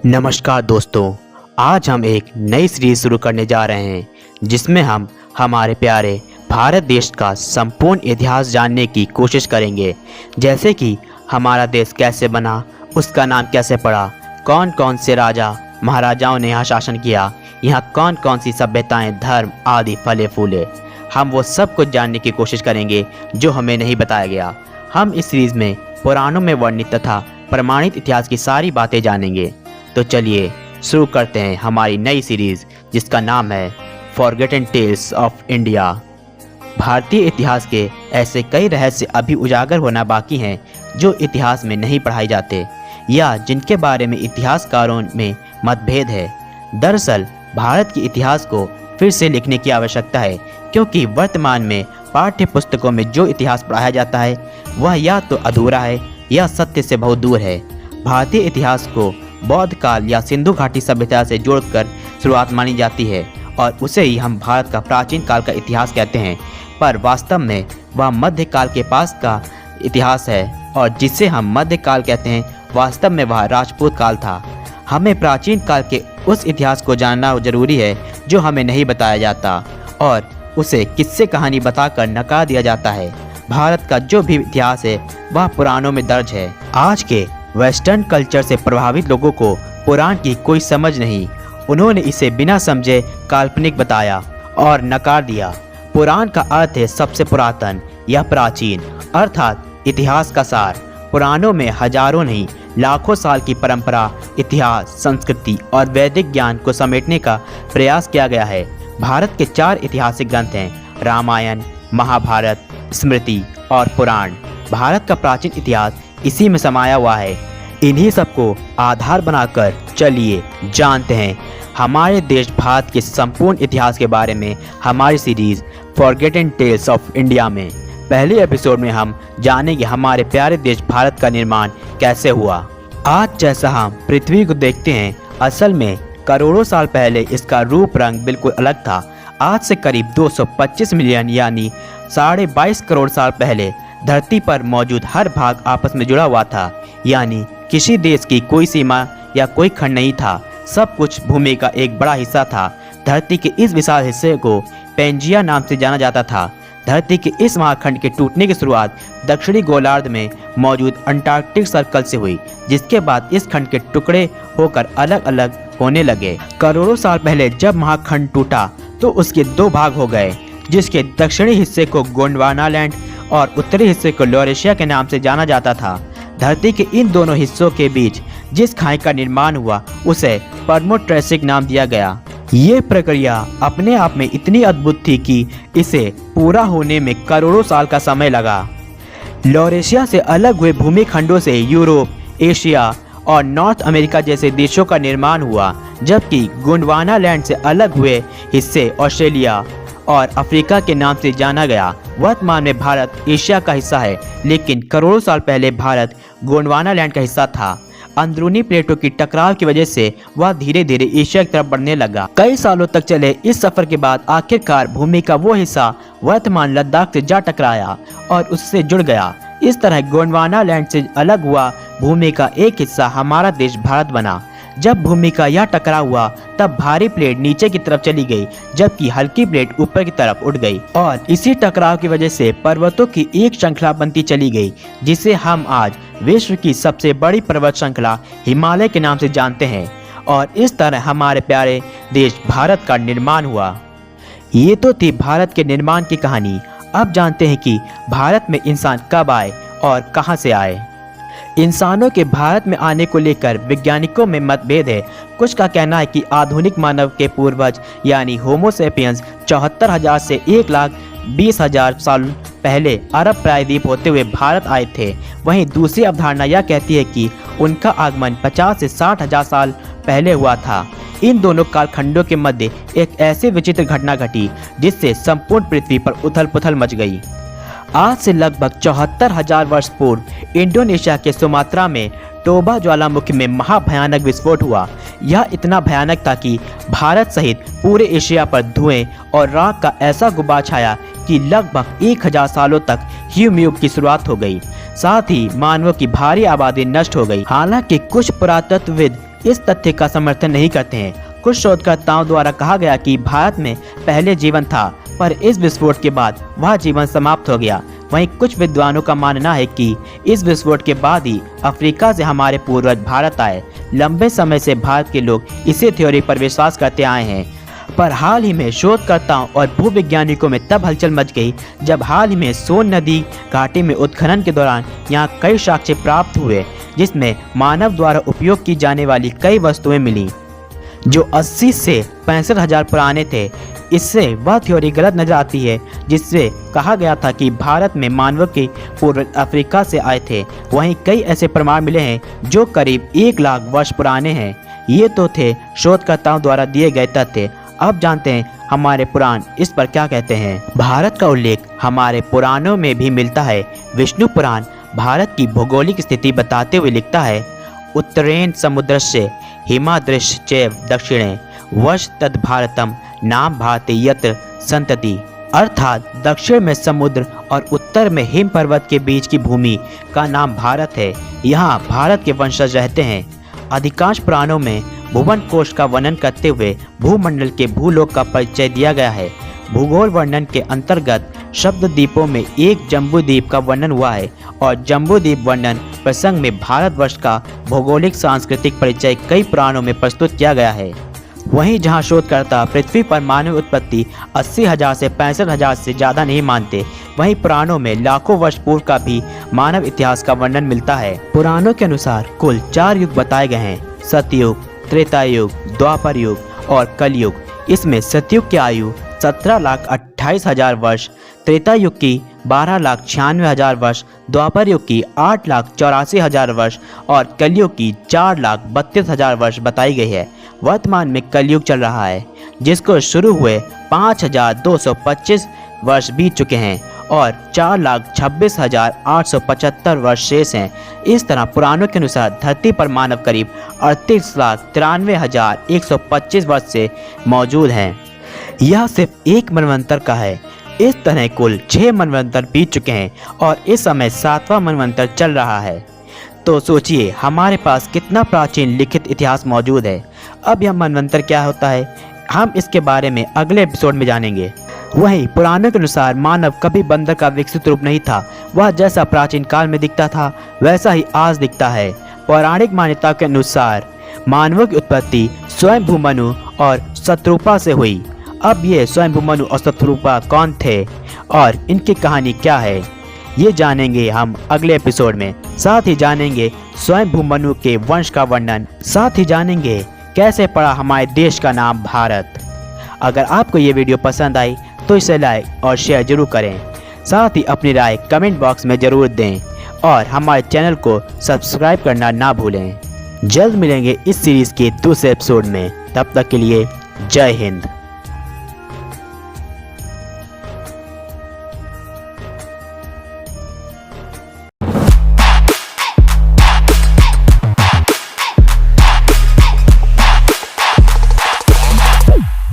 नमस्कार दोस्तों, आज हम एक नई सीरीज शुरू करने जा रहे हैं जिसमें हम हमारे प्यारे भारत देश का संपूर्ण इतिहास जानने की कोशिश करेंगे। जैसे कि हमारा देश कैसे बना, उसका नाम कैसे पड़ा, कौन कौन से राजा महाराजाओं ने यहाँ शासन किया, यहाँ कौन कौन सी सभ्यताएं, धर्म आदि फले फूले। हम वो सब कुछ जानने की कोशिश करेंगे जो हमें नहीं बताया गया। हम इस सीरीज़ में पुराणों में वर्णित तथा प्रमाणित इतिहास की सारी बातें जानेंगे। तो चलिए शुरू करते हैं हमारी नई सीरीज़ जिसका नाम है फॉरगेटन टेल्स ऑफ इंडिया। भारतीय इतिहास के ऐसे कई रहस्य अभी उजागर होना बाकी हैं जो इतिहास में नहीं पढ़ाए जाते या जिनके बारे में इतिहासकारों में मतभेद है। दरअसल भारत के इतिहास को फिर से लिखने की आवश्यकता है, क्योंकि वर्तमान में पाठ्य पुस्तकों में जो इतिहास पढ़ाया जाता है वह या तो अधूरा है या सत्य से बहुत दूर है। भारतीय इतिहास को बौद्ध काल या सिंधु घाटी सभ्यता से जोड़कर शुरुआत मानी जाती है और उसे ही हम भारत का प्राचीन काल का इतिहास कहते हैं, पर वास्तव में वह मध्यकाल के पास का इतिहास है और जिसे हम मध्यकाल कहते हैं वास्तव में वह राजपूत काल था। हमें प्राचीन काल के उस इतिहास को जानना जरूरी है जो हमें नहीं बताया जाता और उसे किस्से कहानी बताकर नकार दिया जाता है। भारत का जो भी इतिहास है वह पुराणों में दर्ज है। आज के वेस्टर्न कल्चर से प्रभावित लोगों को पुराण की कोई समझ नहीं, उन्होंने इसे बिना समझे काल्पनिक बताया और नकार दिया। पुराण का अर्थ है सबसे पुरातन या प्राचीन, अर्थात इतिहास का सार। पुराणों में हजारों नहीं लाखों साल की परंपरा, इतिहास, संस्कृति और वैदिक ज्ञान को समेटने का प्रयास किया गया है। भारत के 4 ऐतिहासिक ग्रंथ हैं, रामायण, महाभारत, स्मृति और पुराण। भारत का प्राचीन इतिहास इसी में समाया हुआ है। इन्हीं सबको आधार बनाकर चलिए जानते हैं हमारे देश भारत के संपूर्ण इतिहास के बारे में हमारी series forgotten tales of India में। पहले एपिसोड में हम जानेंगे हमारे प्यारे देश भारत का निर्माण कैसे हुआ। आज जैसा हम पृथ्वी को देखते हैं, असल में करोड़ों साल पहले इसका रूप रंग बिल्कुल अलग था। आज से करीब 225 मिलियन यानी 22.5 करोड़ साल पहले धरती पर मौजूद हर भाग आपस में जुड़ा हुआ था, यानी किसी देश की कोई सीमा या कोई खंड नहीं था। सब कुछ भूमि का एक बड़ा हिस्सा था। धरती के इस विशाल हिस्से को पेंजिया नाम से जाना जाता था। धरती के इस महाखंड के टूटने की शुरुआत दक्षिणी गोलार्ध में मौजूद अंटार्कटिक सर्कल से हुई, जिसके बाद इस खंड के टुकड़े होकर अलग अलग होने लगे। करोड़ों साल पहले जब महाखंड टूटा तो उसके 2 भाग हो गए, जिसके दक्षिणी हिस्से को गोंडवाना लैंड और उत्तरी हिस्से को लॉरेशिया के नाम से जाना जाता था। धरती के इन दोनों हिस्सों के बीच जिस खाई का निर्माण हुआ उसे परमोट्रेसिक नाम दिया गया। ये प्रक्रिया अपने आप में इतनी अद्भुत थी कि इसे पूरा होने में करोड़ों साल का समय लगा। लॉरेशिया से अलग हुए भूमि खंडों से यूरोप, एशिया और नॉर्थ अमेरिका जैसे देशों का निर्माण हुआ, जबकि गोंडवाना लैंड से अलग हुए हिस्से ऑस्ट्रेलिया और अफ्रीका के नाम से जाना गया। वर्तमान में भारत एशिया का हिस्सा है, लेकिन करोड़ों साल पहले भारत गोंडवाना लैंड का हिस्सा था। अंदरूनी प्लेटों की टकराव की वजह से वह धीरे धीरे एशिया की तरफ बढ़ने लगा। कई सालों तक चले इस सफर के बाद आखिरकार भूमि का वो हिस्सा वर्तमान लद्दाख से जा टकराया और उससे जुड़ गया। इस तरह गोंडवाना लैंड से अलग हुआ भूमि का एक हिस्सा हमारा देश भारत बना। जब भूमि का यह टकराव हुआ तब भारी प्लेट नीचे की तरफ चली गई, जबकि हल्की प्लेट ऊपर की तरफ उठ गई और इसी टकराव की वजह से पर्वतों की एक श्रृंखला बनती चली गई, जिसे हम आज विश्व की सबसे बड़ी पर्वत श्रृंखला हिमालय के नाम से जानते हैं। और इस तरह हमारे प्यारे देश भारत का निर्माण हुआ। ये तो थी भारत के निर्माण की कहानी। अब जानते हैं कि भारत में इंसान कब आए और कहां से आए। इंसानों के भारत में आने को लेकर वैज्ञानिकों में मतभेद है। कुछ का कहना है कि आधुनिक मानव के पूर्वज यानी होमो सेपियंस 74,000 से 1,20,000 साल पहले अरब प्रायद्वीप होते हुए भारत आए थे। वहीं दूसरी अवधारणा यह कहती है कि उनका आगमन 50 से 60,000 साल पहले हुआ था। इन दोनों कालखंडों के मध्य एक ऐसी विचित्र घटना घटी जिससे संपूर्ण पृथ्वी पर उथल पुथल मच गई। आज से लगभग 74,000 वर्ष पूर्व इंडोनेशिया के सुमात्रा में टोबा ज्वालामुखी में महाभयानक विस्फोट हुआ। यह इतना भयानक था कि भारत सहित पूरे एशिया पर धुएं और राख का ऐसा गुबार छाया कि लगभग 1000 सालों तक हिम युग की शुरुआत हो गई। साथ ही मानवों की भारी आबादी नष्ट हो गई। हालांकि कुछ पुरातत्वविद इस तथ्य का समर्थन नहीं करते हैं। कुछ शोधकर्ताओं द्वारा कहा गया कि भारत में पहले जीवन था, पर इस विस्फोट के बाद वह जीवन समाप्त हो गया। वहीं कुछ विद्वानों का मानना है कि इस विस्फोट के बाद ही अफ्रीका से हमारे पूर्वज भारत आए। लंबे समय से भारत के लोग इसी थ्योरी पर विश्वास करते आए हैं, पर हाल ही में शोधकर्ताओं और भूवैज्ञानिकों में तब हलचल मच गई जब हाल ही में सोन नदी घाटी में उत्खनन के दौरान यहाँ कई साक्ष्य प्राप्त हुए, जिसमें मानव द्वारा उपयोग की जाने वाली कई वस्तुएं मिली जो 80 से 65 हजार पुराने थे। इससे वह थ्योरी गलत नजर आती है जिससे कहा गया था कि भारत में मानव के पूर्वज अफ्रीका से आए थे। वहीं कई ऐसे प्रमाण मिले हैं जो करीब 1 लाख वर्ष पुराने हैं। ये तो थे शोधकर्ताओं द्वारा दिए गए तथ्य। अब जानते हैं हमारे पुराण इस पर क्या कहते हैं। भारत का उल्लेख हमारे पुराणों में भी मिलता है। विष्णु पुराण भारत की भौगोलिक स्थिति बताते हुए लिखता है, उत्तरेण समुद्रस्य हिमाद्रिश्च चैव दक्षिणे वर्ष तद भारतम नाम भारती यत्र संतति। अर्थात दक्षिण में समुद्र और उत्तर में हिम पर्वत के बीच की भूमि का नाम भारत है। यहाँ भारत के वंशज रहते हैं। अधिकांश पुराणों में भुवन कोश का वर्णन करते हुए भूमंडल के भूलोक का परिचय दिया गया है। भूगोल वर्णन के अंतर्गत शब्द द्वीपों में एक जम्बू द्वीप का वर्णन हुआ है और जम्बू द्वीप वर्णन प्रसंग में भारतवर्ष का भौगोलिक सांस्कृतिक परिचय कई पुराणों में प्रस्तुत किया गया है। वहीं जहां शोधकर्ता पृथ्वी पर मानव उत्पत्ति 80,000 से 65,000 से ज़्यादा नहीं मानते, वहीं पुराणों में लाखों वर्ष पूर्व का भी मानव इतिहास का वर्णन मिलता है। पुराणों के अनुसार कुल 4 युग बताए गए हैं, सतयुग, त्रेता युग, द्वापर युग और कलयुग। इसमें सतयुग की आयु 17,28,000 वर्ष, त्रेता युग की 12,96,000 वर्ष, द्वापर युग की 8,84,000 वर्ष और कलयुग की 4,32,000 वर्ष बताई गई है। वर्तमान में कलयुग चल रहा है, जिसको शुरू हुए 5,225 वर्ष बीत चुके हैं और 4,26,875 वर्ष शेष हैं। इस तरह पुराणों के अनुसार धरती पर मानव करीब 38,93,125 वर्ष से मौजूद हैं। यह सिर्फ एक मनवंतर का है। इस तरह कुल 6 मनवंतर बीत चुके हैं और इस समय 7वां मनवंतर चल रहा है। तो सोचिए हमारे पास कितना प्राचीन लिखित इतिहास मौजूद है। अब यह मनवंतर क्या होता है, हम इसके बारे में अगले एपिसोड में जानेंगे। वहीं पुराणों के अनुसार मानव कभी बंदर का विकसित रूप नहीं था। वह जैसा प्राचीन काल में दिखता था वैसा ही आज दिखता है। पौराणिक मान्यता के अनुसार मानवों की उत्पत्ति स्वयंभू मनु और शत्रुपा से हुई। अब ये स्वयंभू मनु और शत्रुपा कौन थे और इनकी कहानी क्या है, ये जानेंगे हम अगले एपिसोड में। साथ ही जानेंगे स्वयंभू मनु के वंश का वर्णन। साथ ही जानेंगे कैसे पड़ा हमारे देश का नाम भारत। अगर आपको ये वीडियो पसंद आई तो इसे लाइक और शेयर जरूर करें। साथ ही अपनी राय कमेंट बॉक्स में ज़रूर दें और हमारे चैनल को सब्सक्राइब करना ना भूलें। जल्द मिलेंगे इस सीरीज़ के दूसरे एपिसोड में। तब तक के लिए जय हिंद।